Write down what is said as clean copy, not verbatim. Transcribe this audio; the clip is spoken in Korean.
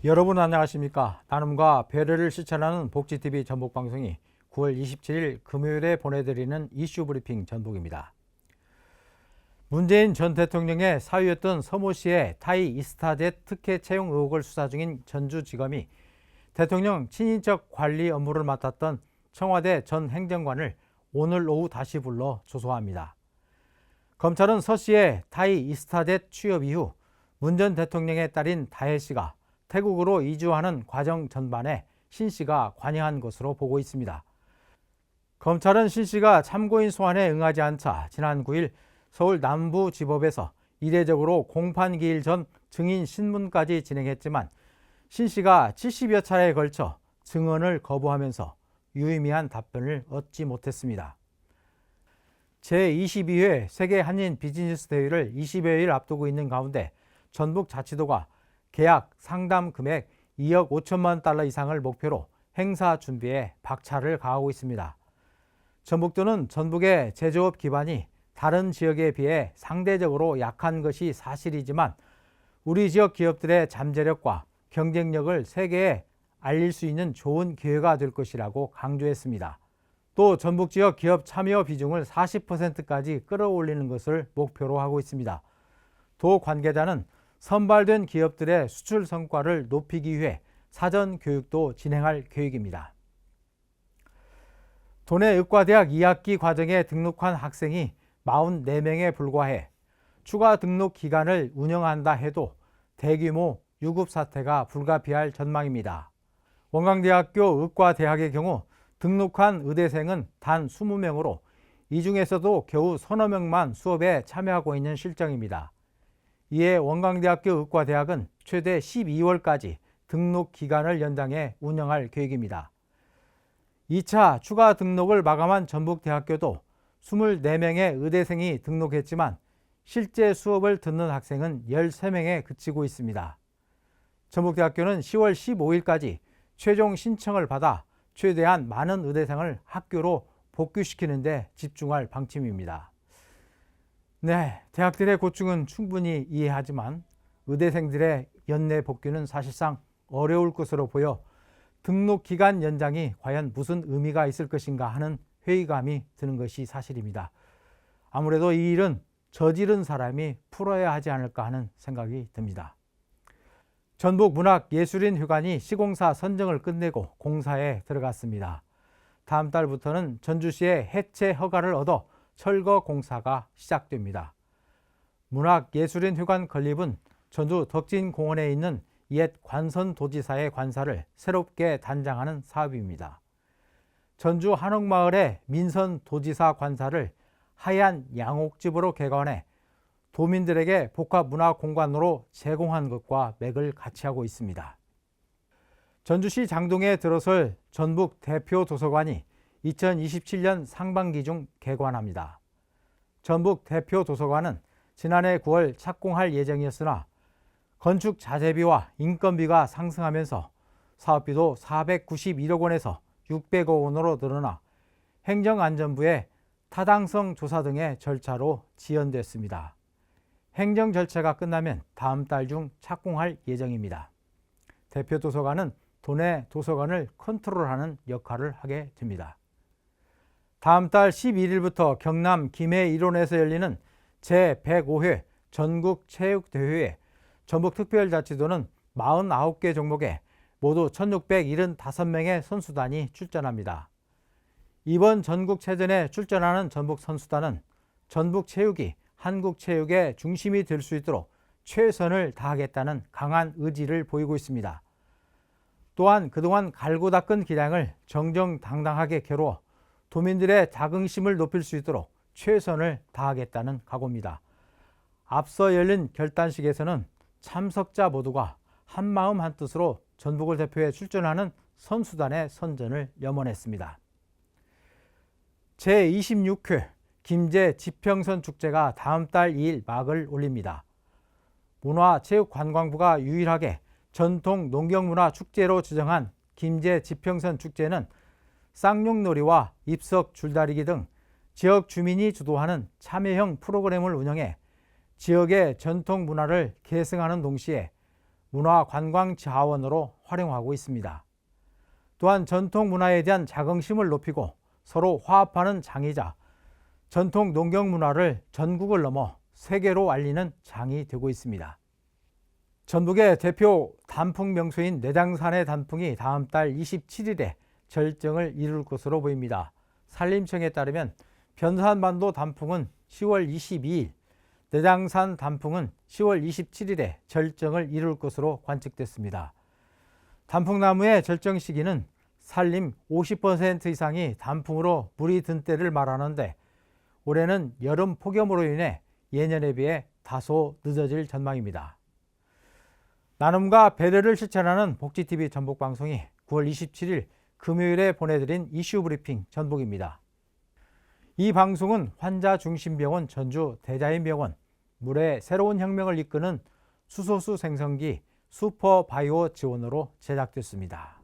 여러분 안녕하십니까? 나눔과 배려를 실천하는 복지TV 전북방송이 9월 27일 금요일에 보내드리는 이슈 브리핑 전북입니다. 문재인 전 대통령의 사위였던 서모 씨의 타이 이스타젯 특혜 채용 의혹을 수사 중인 전주지검이 대통령 친인척 관리 업무를 맡았던 청와대 전 행정관을 오늘 오후 다시 불러 조소합니다. 검찰은 서 씨의 타이 이스타젯 취업 이후 문 전 대통령의 딸인 다혜 씨가 태국으로 이주하는 과정 전반에 신 씨가 관여한 것으로 보고 있습니다. 검찰은 신 씨가 참고인 소환에 응하지 않자 지난 9일 서울 남부지법에서 이례적으로 공판기일 전 증인 신문까지 진행했지만 신 씨가 70여 차례에 걸쳐 증언을 거부하면서 유의미한 답변을 얻지 못했습니다. 제22회 세계 한인 비즈니스 대회를 20여일 앞두고 있는 가운데 전북자치도가 계약 상담 금액 2억 5천만 달러 이상을 목표로 행사 준비에 박차를 가하고 있습니다. 전북도는 전북의 제조업 기반이 다른 지역에 비해 상대적으로 약한 것이 사실이지만 우리 지역 기업들의 잠재력과 경쟁력을 세계에 알릴 수 있는 좋은 기회가 될 것이라고 강조했습니다. 또 전북 지역 기업 참여 비중을 40%까지 끌어올리는 것을 목표로 하고 있습니다. 도 관계자는 선발된 기업들의 수출 성과를 높이기 위해 사전 교육도 진행할 계획입니다. 도내 의과대학 2학기 과정에 등록한 학생이 44명에 불과해 추가 등록 기간을 운영한다 해도 대규모 유급 사태가 불가피할 전망입니다. 원광대학교 의과대학의 경우 등록한 의대생은 단 20명으로 이 중에서도 겨우 서너 명만 수업에 참여하고 있는 실정입니다. 이에 원광대학교 의과대학은 최대 12월까지 등록 기간을 연장해 운영할 계획입니다. 2차 추가 등록을 마감한 전북대학교도 24명의 의대생이 등록했지만 실제 수업을 듣는 학생은 13명에 그치고 있습니다. 전북대학교는 10월 15일까지 최종 신청을 받아 최대한 많은 의대생을 학교로 복귀시키는 데 집중할 방침입니다. 네, 대학들의 고충은 충분히 이해하지만 의대생들의 연내 복귀는 사실상 어려울 것으로 보여 등록 기간 연장이 과연 무슨 의미가 있을 것인가 하는 회의감이 드는 것이 사실입니다. 아무래도 이 일은 저지른 사람이 풀어야 하지 않을까 하는 생각이 듭니다. 전북문학예술인회관이 시공사 선정을 끝내고 공사에 들어갔습니다. 다음 달부터는 전주시의 해체 허가를 얻어 철거 공사가 시작됩니다. 문학예술인회관 건립은 전주 덕진공원에 있는 옛 관선도지사의 관사를 새롭게 단장하는 사업입니다. 전주 한옥마을의 민선도지사 관사를 하얀 양옥집으로 개관해 도민들에게 복합문화공간으로 제공한 것과 맥을 같이 하고 있습니다. 전주시 장동에 들어설 전북 대표 도서관이 2027년 상반기 중 개관합니다. 전북 대표 도서관은 지난해 9월 착공할 예정이었으나 건축 자재비와 인건비가 상승하면서 사업비도 491억 원에서 600억 원으로 늘어나 행정안전부의 타당성 조사 등의 절차로 지연됐습니다. 행정 절차가 끝나면 다음 달 중 착공할 예정입니다. 대표 도서관은 도내 도서관을 컨트롤하는 역할을 하게 됩니다. 다음 달 11일부터 경남 김해 일원에서 열리는 제105회 전국체육대회에 전북특별자치도는 49개 종목에 모두 1675명의 선수단이 출전합니다. 이번 전국체전에 출전하는 전북 선수단은 전북체육이 한국체육의 중심이 될 수 있도록 최선을 다하겠다는 강한 의지를 보이고 있습니다. 또한 그동안 갈고 닦은 기량을 정정당당하게 겨루어 도민들의 자긍심을 높일 수 있도록 최선을 다하겠다는 각오입니다. 앞서 열린 결단식에서는 참석자 모두가 한마음 한뜻으로 전북을 대표해 출전하는 선수단의 선전을 염원했습니다. 제26회 김제 지평선 축제가 다음 달 2일 막을 올립니다. 문화체육관광부가 유일하게 전통 농경문화축제로 지정한 김제 지평선 축제는 쌍용놀이와 입석 줄다리기 등 지역 주민이 주도하는 참여형 프로그램을 운영해 지역의 전통 문화를 계승하는 동시에 문화 관광 자원으로 활용하고 있습니다. 또한 전통 문화에 대한 자긍심을 높이고 서로 화합하는 장이자 전통 농경 문화를 전국을 넘어 세계로 알리는 장이 되고 있습니다. 전북의 대표 단풍 명소인 내장산의 단풍이 다음 달 27일에 절정을 이룰 것으로 보입니다. 산림청에 따르면 변산반도 단풍은 10월 22일, 내장산 단풍은 10월 27일에 절정을 이룰 것으로 관측됐습니다. 단풍나무의 절정 시기는 산림 50% 이상이 단풍으로 물이 든 때를 말하는데 올해는 여름 폭염으로 인해 예년에 비해 다소 늦어질 전망입니다. 나눔과 배려를 실천하는 복지TV 전북방송이 9월 27일 금요일에 보내드린 이슈 브리핑 전북입니다. 이 방송은 환자중심병원 전주 대자연병원, 물의 새로운 혁명을 이끄는 수소수 생성기 슈퍼바이오 지원으로 제작됐습니다.